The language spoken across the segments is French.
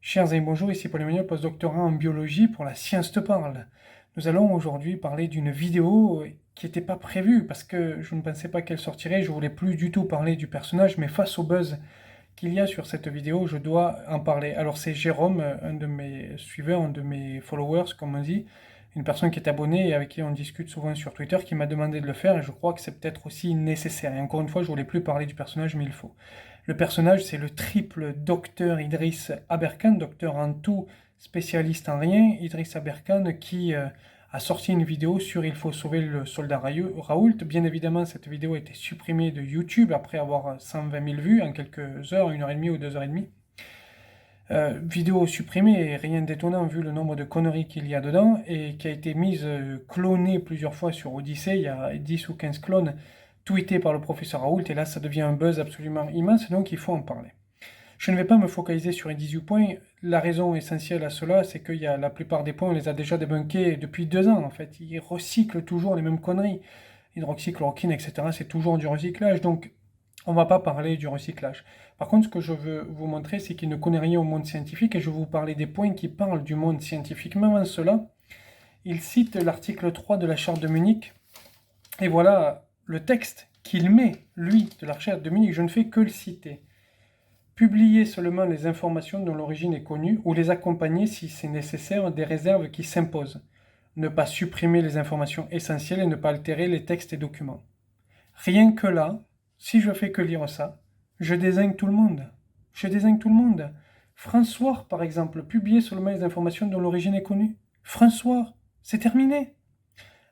Chers amis, bonjour, ici Paul Emmanuel, postdoctorat en biologie pour La Science te parle. Nous allons aujourd'hui parler d'une vidéo qui n'était pas prévue parce que je ne pensais pas qu'elle sortirait, je voulais plus du tout parler du personnage, mais face au buzz qu'il y a sur cette vidéo, je dois en parler. Alors c'est Jérôme, un de mes suiveurs, un de mes followers, comme on dit, une personne qui est abonnée et avec qui on discute souvent sur Twitter, qui m'a demandé de le faire et je crois que c'est peut-être aussi nécessaire. Et encore une fois, je voulais plus parler du personnage, mais il faut. Le personnage, c'est le triple docteur Idriss Aberkan, docteur en tout, spécialiste en rien, Idriss Aberkan, qui a sorti une vidéo sur Il faut sauver le soldat Raoult. Bien évidemment, cette vidéo a été supprimée de YouTube après avoir 120 000 vues en quelques heures, 1h30 ou 2h30. Vidéo supprimée et rien d'étonnant vu le nombre de conneries qu'il y a dedans et qui a été mise, clonée plusieurs fois sur Odyssée. Il y a 10 ou 15 clones tweetés par le professeur Raoult et là ça devient un buzz absolument immense donc il faut en parler. Je ne vais pas me focaliser sur les 18 points. La raison essentielle à cela, c'est qu'il y a la plupart des points, on les a déjà débunkés depuis 2 ans en fait. Ils recyclent toujours les mêmes conneries. Hydroxychloroquine, etc. C'est toujours du recyclage. Donc on ne va pas parler du recyclage. Par contre, ce que je veux vous montrer, c'est qu'il ne connaît rien au monde scientifique et je vais vous parler des points qui parlent du monde scientifique. Même avant cela, il cite l'article 3 de la Charte de Munich et voilà le texte qu'il met, lui, de la Charte de Munich. Je ne fais que le citer. Publier seulement les informations dont l'origine est connue ou les accompagner, si c'est nécessaire, des réserves qui s'imposent. Ne pas supprimer les informations essentielles et ne pas altérer les textes et documents. Rien que là, si je fais que lire ça, je désigne tout le monde. Je désigne tout le monde. François, par exemple, publier seulement les informations dont l'origine est connue. François, c'est terminé.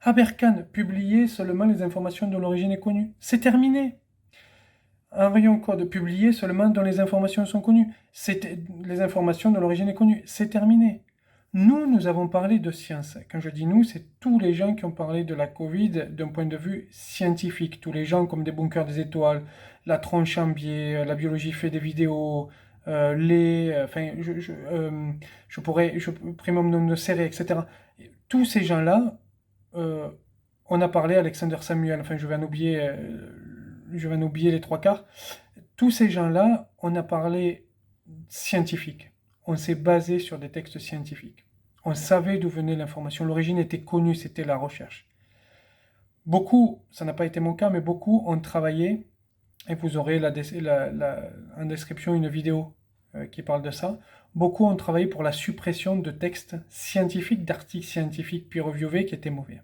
Aberkan, publier seulement les informations dont l'origine est connue. C'est terminé. Un rayon code publié seulement dont les informations sont connues. Les informations dont l'origine est connue. C'est terminé. Nous avons parlé de science. Quand je dis nous, c'est tous les gens qui ont parlé de la Covid d'un point de vue scientifique. Tous les gens comme des bunkers des étoiles, la tronche en biais, la biologie fait des vidéos, enfin, je pourrais, primum non nocere, etc. Tous ces gens-là, on a parlé Alexander Samuel, enfin, je vais en oublier les trois quarts. Tous ces gens-là, on a parlé scientifique. On s'est basé sur des textes scientifiques. On savait d'où venait l'information. L'origine était connue, c'était la recherche. Beaucoup, ça n'a pas été mon cas, mais beaucoup ont travaillé, et vous aurez en description une vidéo qui parle de ça. Beaucoup ont travaillé pour la suppression de textes scientifiques, d'articles scientifiques peer-reviewés qui étaient mauvais.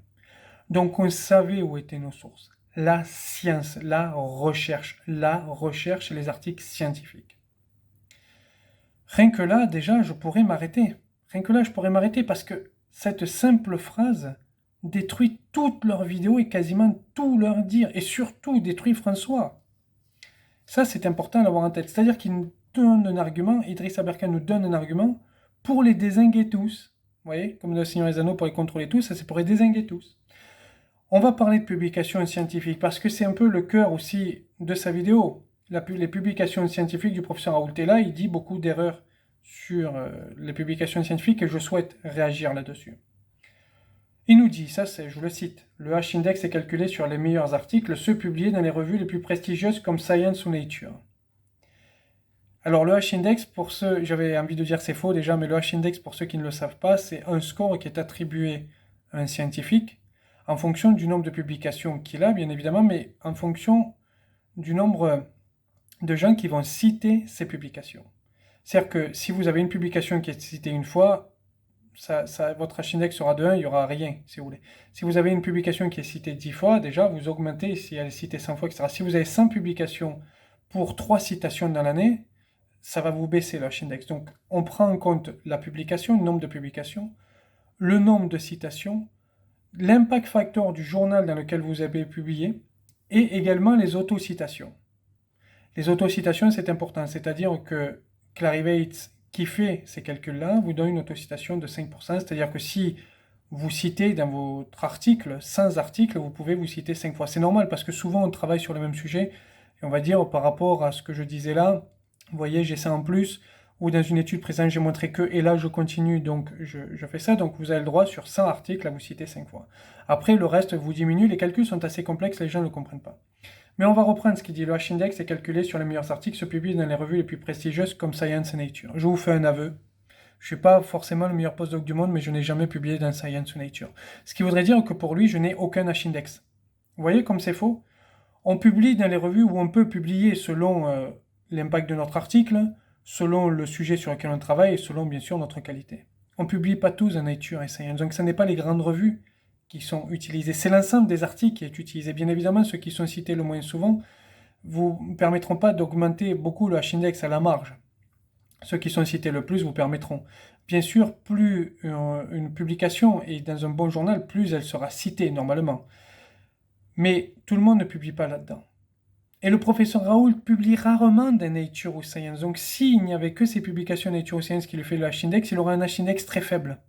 Donc on savait où étaient nos sources. La science, la recherche et les articles scientifiques. Rien que là, déjà, je pourrais m'arrêter. Rien que là, je pourrais m'arrêter parce que cette simple phrase détruit toutes leurs vidéos et quasiment tout leur dire. Et surtout, détruit François. Ça, c'est important d'avoir en tête. C'est-à-dire qu'il nous donne un argument, Idriss Aberkan nous donne un argument pour les dézinguer tous. Vous voyez, comme le Seigneur des Anneaux pour les contrôler tous, ça c'est pour les dézinguer tous. On va parler de publications scientifiques parce que c'est un peu le cœur aussi de sa vidéo. Les publications scientifiques du professeur Raoult. Et là, il dit beaucoup d'erreurs sur les publications scientifiques et je souhaite réagir là-dessus. Il nous dit, ça c'est, je le cite, le H-index est calculé sur les meilleurs articles, ceux publiés dans les revues les plus prestigieuses comme Science ou Nature. Alors le H-index, pour ceux, j'avais envie de dire c'est faux déjà, mais le H-index, pour ceux qui ne le savent pas, c'est un score qui est attribué à un scientifique en fonction du nombre de publications qu'il a, bien évidemment, mais en fonction du nombre de gens qui vont citer ces publications. C'est-à-dire que si vous avez une publication qui est citée une fois, votre H-index sera de 1, il n'y aura rien, si vous voulez. Si vous avez une publication qui est citée 10 fois, déjà, vous augmentez si elle est citée 100 fois, etc. Si vous avez 100 publications pour 3 citations dans l'année, ça va vous baisser le H-index. Donc, on prend en compte la publication, le nombre de publications, le nombre de citations, l'impact factor du journal dans lequel vous avez publié, et également les autocitations. Les autocitations, c'est important, c'est-à-dire que Clarivate, qui fait ces calculs-là, vous donne une autocitation de 5%, c'est-à-dire que si vous citez dans votre article, 100 articles, vous pouvez vous citer 5 fois. C'est normal, parce que souvent on travaille sur le même sujet, et on va dire par rapport à ce que je disais là, vous voyez, j'ai ça en plus, ou dans une étude présente, j'ai montré que, et là je continue, donc je fais ça, donc vous avez le droit sur 100 articles à vous citer 5 fois. Après, le reste vous diminue, les calculs sont assez complexes, les gens ne le comprennent pas. Mais on va reprendre ce qu'il dit. Le H-index est calculé sur les meilleurs articles se publient dans les revues les plus prestigieuses comme Science et Nature. Je vous fais un aveu. Je ne suis pas forcément le meilleur postdoc du monde, mais je n'ai jamais publié dans Science ou Nature. Ce qui voudrait dire que pour lui, je n'ai aucun H-index. Vous voyez comme c'est faux? On publie dans les revues où on peut publier selon l'impact de notre article, selon le sujet sur lequel on travaille et selon bien sûr notre qualité. On ne publie pas tous dans Nature et Science, donc ce n'est pas les grandes revues qui sont utilisées, c'est l'ensemble des articles qui est utilisé. Bien évidemment, ceux qui sont cités le moins souvent vous permettront pas d'augmenter beaucoup le H-index à la marge. Ceux qui sont cités le plus vous permettront. Bien sûr, plus une publication est dans un bon journal, plus elle sera citée normalement. Mais tout le monde ne publie pas là-dedans. Et le professeur Raoult publie rarement dans Nature ou Science. Donc s'il n'y avait que ces publications Nature ou Science qui lui fait le H-index, il aurait un H-index très faible.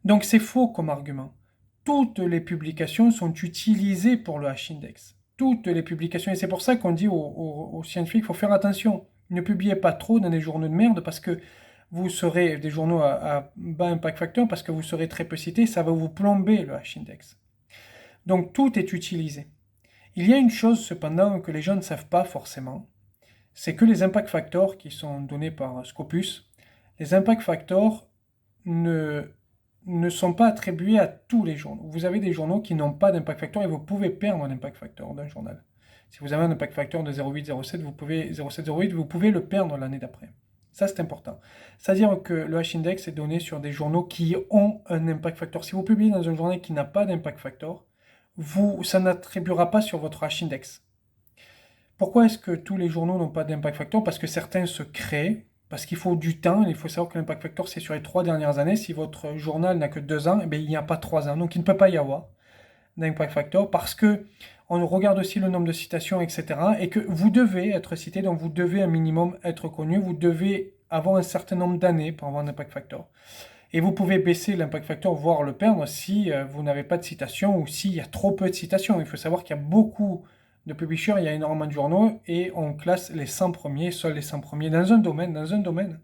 Donc c'est faux comme argument. Toutes les publications sont utilisées pour le H-index. Toutes les publications. Et c'est pour ça qu'on dit aux scientifiques, il faut faire attention. Ne publiez pas trop dans des journaux de merde parce que vous serez des journaux à bas impact factor parce que vous serez très peu cité, ça va vous plomber le H-index. Donc tout est utilisé. Il y a une chose cependant que les gens ne savent pas forcément, c'est que les impact factors qui sont donnés par Scopus, les impact factors ne sont pas attribués à tous les journaux. Vous avez des journaux qui n'ont pas d'impact factor et vous pouvez perdre un impact factor d'un journal. Si vous avez un impact factor de 0,807, 0,708, vous pouvez le perdre l'année d'après. Ça, c'est important. C'est-à-dire que le H-index est donné sur des journaux qui ont un impact factor. Si vous publiez dans un journal qui n'a pas d'impact factor, ça n'attribuera pas sur votre H-index. Pourquoi est-ce que tous les journaux n'ont pas d'impact factor? Parce que certains se créent, parce qu'il faut du temps. Il faut savoir que l'impact factor, c'est sur les 3 dernières années. Si votre journal n'a que 2 ans, eh bien, il n'y a pas 3 ans. Donc, il ne peut pas y avoir d'impact factor parce que on regarde aussi le nombre de citations, etc. Et que vous devez être cité, donc vous devez un minimum être connu. Vous devez avoir un certain nombre d'années pour avoir un impact factor. Et vous pouvez baisser l'impact factor, voire le perdre, si vous n'avez pas de citations ou s'il y a trop peu de citations. Il faut savoir qu'il y a beaucoup de publishers, il y a énormément de journaux, et on classe les 100 premiers, seuls les 100 premiers dans un domaine,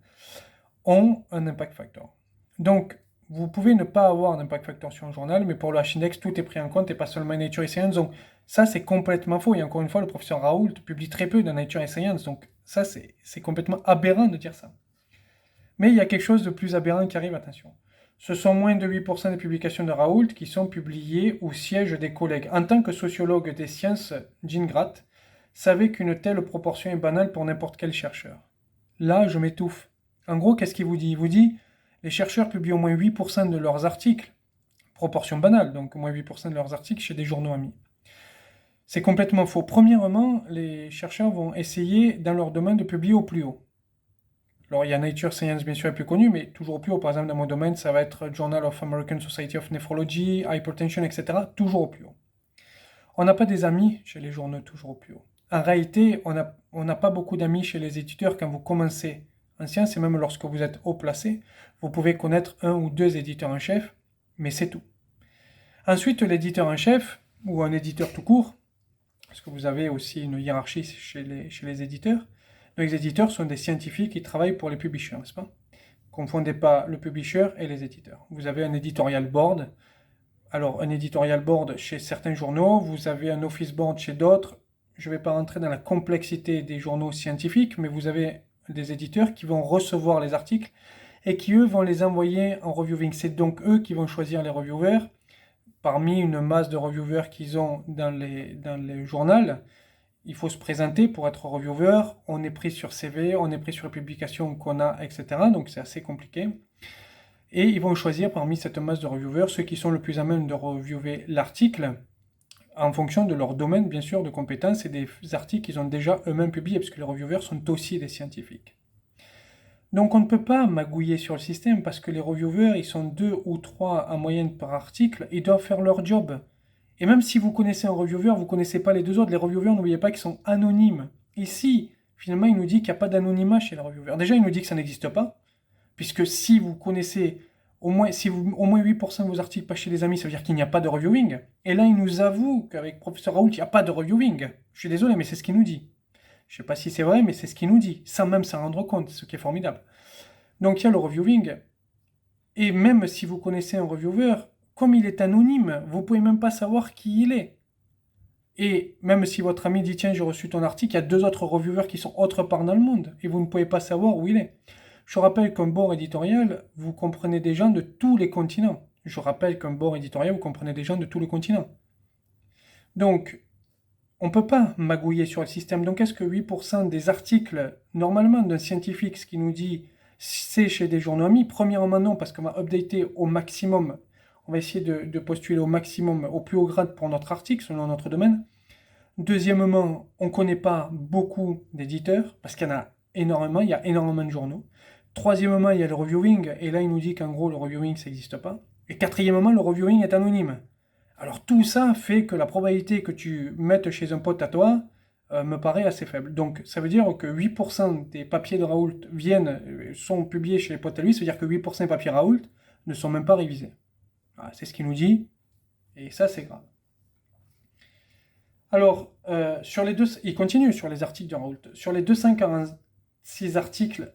ont un impact factor. Donc, vous pouvez ne pas avoir d'impact factor sur un journal, mais pour le H-index, tout est pris en compte et pas seulement Nature et Science. Donc, ça, c'est complètement faux. Et encore une fois, le professeur Raoult publie très peu dans Nature et Science. Donc, ça, c'est complètement aberrant de dire ça. Mais il y a quelque chose de plus aberrant qui arrive, attention. Ce sont moins de 8% des publications de Raoult qui sont publiées au siège des collègues. En tant que sociologue des sciences, Jean Gratt savait qu'une telle proportion est banale pour n'importe quel chercheur. Là, je m'étouffe. En gros, qu'est-ce qu'il vous dit? Il vous dit, les chercheurs publient au moins 8% de leurs articles, proportion banale, donc au moins 8% de leurs articles chez des journaux amis. C'est complètement faux. Premièrement, les chercheurs vont essayer, dans leur domaine, de publier au plus haut. Alors, il y a Nature Science, bien sûr, la plus connue, mais toujours plus haut. Par exemple, dans mon domaine, ça va être Journal of American Society of Nephrology, Hypertension, etc. Toujours au plus haut. On n'a pas des amis chez les journaux toujours au plus haut. En réalité, on n'a pas beaucoup d'amis chez les éditeurs quand vous commencez en sciences, et même lorsque vous êtes haut placé, vous pouvez connaître 1 ou 2 éditeurs en chef, mais c'est tout. Ensuite, l'éditeur en chef, ou un éditeur tout court, parce que vous avez aussi une hiérarchie chez les éditeurs. Les éditeurs sont des scientifiques qui travaillent pour les publishers, n'est-ce pas? Confondez pas le publisher et les éditeurs. Vous avez un editorial board. Alors, un editorial board chez certains journaux, vous avez un office board chez d'autres. Je ne vais pas rentrer dans la complexité des journaux scientifiques, mais vous avez des éditeurs qui vont recevoir les articles et qui, eux, vont les envoyer en reviewing. C'est donc eux qui vont choisir les reviewers parmi une masse de reviewers qu'ils ont dans les journaux. Il faut se présenter pour être reviewer, on est pris sur CV, on est pris sur les publications qu'on a, etc. Donc c'est assez compliqué. Et ils vont choisir parmi cette masse de reviewers ceux qui sont le plus à même de reviewer l'article en fonction de leur domaine, bien sûr, de compétences et des articles qu'ils ont déjà eux-mêmes publiés, parce que les reviewers sont aussi des scientifiques. Donc on ne peut pas magouiller sur le système, parce que les reviewers, ils sont 2 ou 3 en moyenne par article, ils doivent faire leur job. Et même si vous connaissez un reviewer, vous ne connaissez pas les deux autres. Les reviewers, n'oubliez pas qu'ils sont anonymes. Ici, finalement, il nous dit qu'il n'y a pas d'anonymat chez les reviewers. Déjà, il nous dit que ça n'existe pas, puisque si vous connaissez au moins 8% de vos articles pas chez les amis, ça veut dire qu'il n'y a pas de reviewing. Et là, il nous avoue qu'avec professeur Raoult, il n'y a pas de reviewing. Je suis désolé, mais c'est ce qu'il nous dit. Je ne sais pas si c'est vrai, mais c'est ce qu'il nous dit, sans même s'en rendre compte, ce qui est formidable. Donc, il y a le reviewing. Et même si vous connaissez un reviewer, comme il est anonyme, vous ne pouvez même pas savoir qui il est. Et même si votre ami dit « Tiens, j'ai reçu ton article », il y a 2 autres reviewers qui sont autre part dans le monde, et vous ne pouvez pas savoir où il est. Je rappelle qu'un board éditorial, vous comprenez des gens de tous les continents. Je rappelle qu'un board éditorial, vous comprenez des gens de tous les continents. Donc, on ne peut pas magouiller sur le système. Donc, est-ce que 8% des articles, normalement, d'un scientifique, ce qui nous dit, c'est chez des journaux amis? Premièrement, non, parce qu'on va updater au maximum. On va essayer de postuler au maximum, au plus haut grade pour notre article, selon notre domaine. Deuxièmement, on ne connaît pas beaucoup d'éditeurs, parce qu'il y en a énormément, il y a énormément de journaux. Troisièmement, il y a le reviewing, et là, il nous dit qu'en gros, le reviewing, ça n'existe pas. Et quatrièmement, le reviewing est anonyme. Alors tout ça fait que la probabilité que tu mettes chez un pote à toi me paraît assez faible. Donc ça veut dire que 8% des papiers de Raoult sont publiés chez les potes à lui, ça veut dire que 8% des papiers Raoult ne sont même pas révisés. Voilà, c'est ce qu'il nous dit, et ça c'est grave. Alors, il continue sur les articles de Raoult. Sur les 246 articles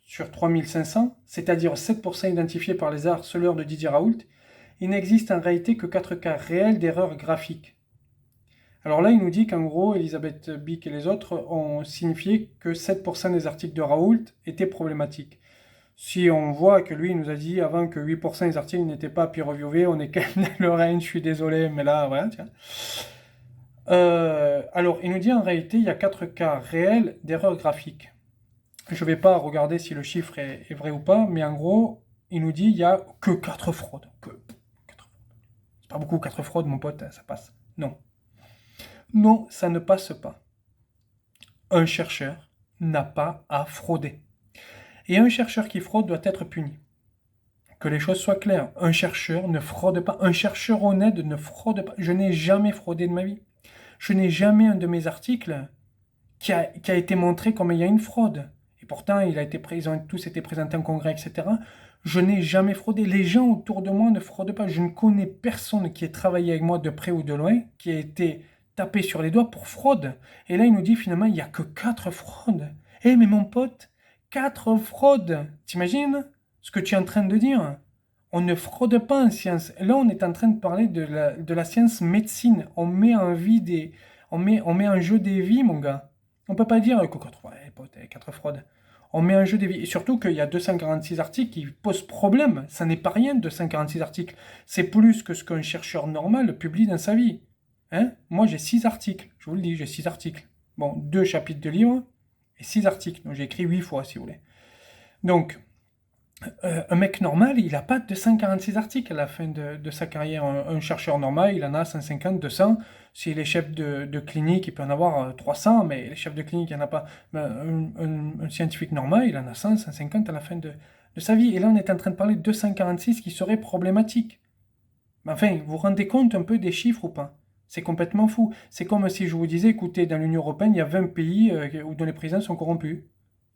sur 3500, c'est-à-dire 7% identifiés par les harceleurs de Didier Raoult, il n'existe en réalité que 4 cas réels d'erreurs graphiques. Alors là, il nous dit qu'en gros, Elisabeth Bick et les autres ont signifié que 7% des articles de Raoult étaient problématiques. Si on voit que lui, il nous a dit avant que 8% des articles n'étaient pas peer-reviewés, on est quand même dans le range, je suis désolé, mais là, voilà, tiens. Alors, il nous dit en réalité, il y a 4 cas réels d'erreurs graphiques. Je ne vais pas regarder si le chiffre est vrai ou pas, mais en gros, il nous dit il n'y a que 4 fraudes. C'est pas beaucoup, 4 fraudes, mon pote, ça passe. Non. Non, ça ne passe pas. Un chercheur n'a pas à frauder. Et un chercheur qui fraude doit être puni. Que les choses soient claires. Un chercheur ne fraude pas. Un chercheur honnête ne fraude pas. Je n'ai jamais fraudé de ma vie. Je n'ai jamais un de mes articles qui a été montré comme il y a une fraude. Et pourtant, ils ont tous été présentés en congrès, etc. Je n'ai jamais fraudé. Les gens autour de moi ne fraudent pas. Je ne connais personne qui ait travaillé avec moi de près ou de loin, qui a été tapé sur les doigts pour fraude. Et là, il nous dit finalement, il n'y a que 4 fraudes. Eh, mais mon pote, 4 fraudes. T'imagines ce que tu es en train de dire? On ne fraude pas en science. Là, on est en train de parler de la science médecine. On met on met en jeu des vies, mon gars. On peut pas dire que 4 fraudes. On met en jeu des vies. Et surtout qu'il y a 246 articles qui posent problème. Ça n'est pas rien, 246 articles. C'est plus que ce qu'un chercheur normal publie dans sa vie. Hein? Moi, j'ai 6 articles. Je vous le dis, j'ai 6 articles. Bon, 2 chapitres de livre et 6 articles. Donc, j'ai écrit 8 fois, si vous voulez. Donc, un mec normal, il n'a pas 246 articles à la fin de sa carrière. Un chercheur normal, il en a 150, 200. S'il est chef de clinique, il peut en avoir 300, mais les chefs de clinique, il n'y en a pas. Un scientifique normal, il en a 100, 150 à la fin de sa vie. Et là, on est en train de parler de 246 qui seraient problématiques. Mais enfin, vous vous rendez compte un peu des chiffres ou pas? C'est complètement fou. C'est comme si je vous disais, écoutez, dans l'Union européenne, il y a 20 pays dont les présidents sont corrompus.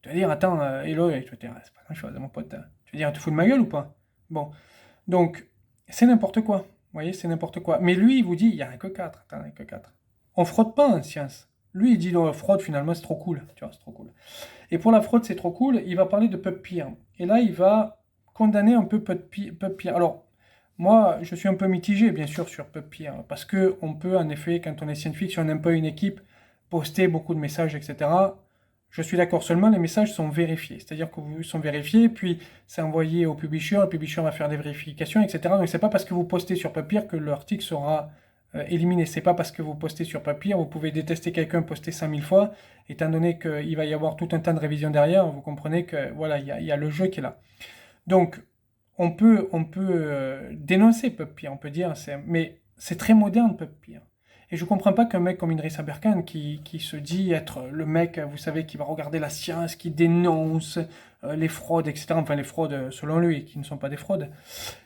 Tu vas dire, attends, hello, tu vas dire, c'est pas grand-chose, mon pote. Tu vas dire, tu fous de ma gueule ou pas? Bon, donc, c'est n'importe quoi. Vous voyez, c'est n'importe quoi. Mais lui, il vous dit, il n'y a que 4. Attends, il n'y a que 4. On fraude pas en science. Lui, il dit, non, fraude, finalement, c'est trop cool. Tu vois, c'est trop cool. Et pour la fraude, c'est trop cool, il va parler de PubPeer. Et là, il va condamner un peu PubPeer. Alors, moi, je suis un peu mitigé, bien sûr, sur PubPeer. Parce qu'on peut, en effet, quand on est scientifique, si on n'aime pas une équipe, poster beaucoup de messages, etc. Je suis d'accord, seulement les messages sont vérifiés. C'est-à-dire qu'ils sont vérifiés, puis c'est envoyé au publisher, le publisher va faire des vérifications, etc. Donc c'est pas parce que vous postez sur Papier que l'article sera éliminé. C'est pas parce que vous postez sur Papier, vous pouvez détester quelqu'un poster 5000 fois, étant donné qu'il va y avoir tout un temps de révision derrière, vous comprenez que voilà, il y a le jeu qui est là. Donc on peut dénoncer Papier, on peut dire, mais c'est très moderne Papier. Et je comprends pas qu'un mec comme Idriss Aberkan, qui se dit être le mec, vous savez, qui va regarder la science, qui dénonce les fraudes, etc. Enfin, les fraudes, selon lui, qui ne sont pas des fraudes.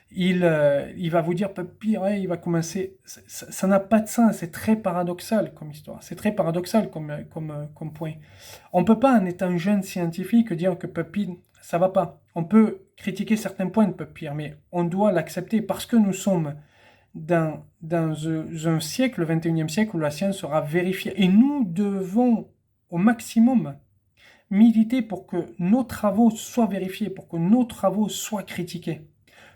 Il va vous dire, pire, ouais, il va commencer... Ça n'a pas de sens, c'est très paradoxal comme histoire. C'est très paradoxal comme point. On peut pas, en étant jeune scientifique, dire que Papy, ça va pas. On peut critiquer certains points de Papy, mais on doit l'accepter parce que nous sommes dans un siècle, le 21e siècle, où la science sera vérifiée. Et nous devons, au maximum, militer pour que nos travaux soient vérifiés, pour que nos travaux soient critiqués.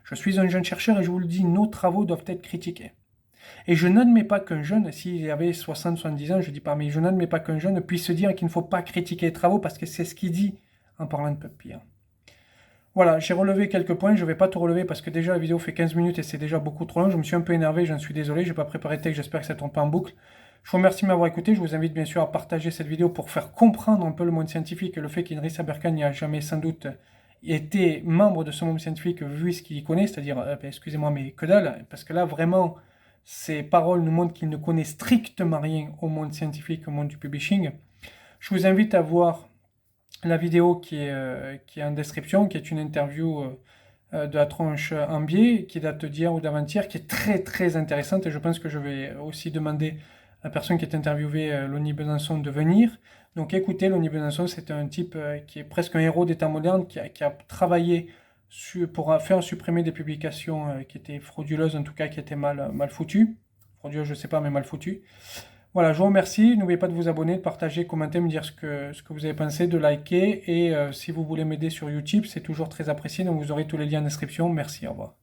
Je suis un jeune chercheur et je vous le dis, nos travaux doivent être critiqués. Et je n'admets pas qu'un jeune, s'il avait 60-70 ans, je dis pas, mais je n'admets pas qu'un jeune puisse se dire qu'il ne faut pas critiquer les travaux parce que c'est ce qu'il dit en parlant de Papier. Voilà, j'ai relevé quelques points, je ne vais pas tout relever parce que déjà la vidéo fait 15 minutes et c'est déjà beaucoup trop long. Je me suis un peu énervé, j'en suis désolé, je n'ai pas préparé de texte, j'espère que ça ne tourne pas en boucle. Je vous remercie de m'avoir écouté, je vous invite bien sûr à partager cette vidéo pour faire comprendre un peu le monde scientifique et le fait qu'Idriss Aberkan n'y a jamais sans doute été membre de ce monde scientifique vu ce qu'il y connaît, c'est-à-dire, excusez-moi, mais que dalle, parce que là vraiment, ces paroles nous montrent qu'il ne connaît strictement rien au monde scientifique, au monde du publishing. Je vous invite à voir la vidéo qui est en description, qui est une interview de la tronche en biais, qui date d'hier ou d'avant-hier, qui est très très intéressante et je pense que je vais aussi demander à la personne qui est interviewée, Lonnie Besançon, de venir. Donc écoutez, Lonnie Besançon, c'est un type qui est presque un héros des temps modernes, qui a travaillé pour faire supprimer des publications qui étaient frauduleuses, en tout cas qui étaient mal foutues. Frauduleuses, je ne sais pas, mais mal foutues. Voilà, je vous remercie. N'oubliez pas de vous abonner, de partager, commenter, me dire ce que vous avez pensé, de liker. Et si vous voulez m'aider sur YouTube, c'est toujours très apprécié. Donc vous aurez tous les liens en description. Merci, au revoir.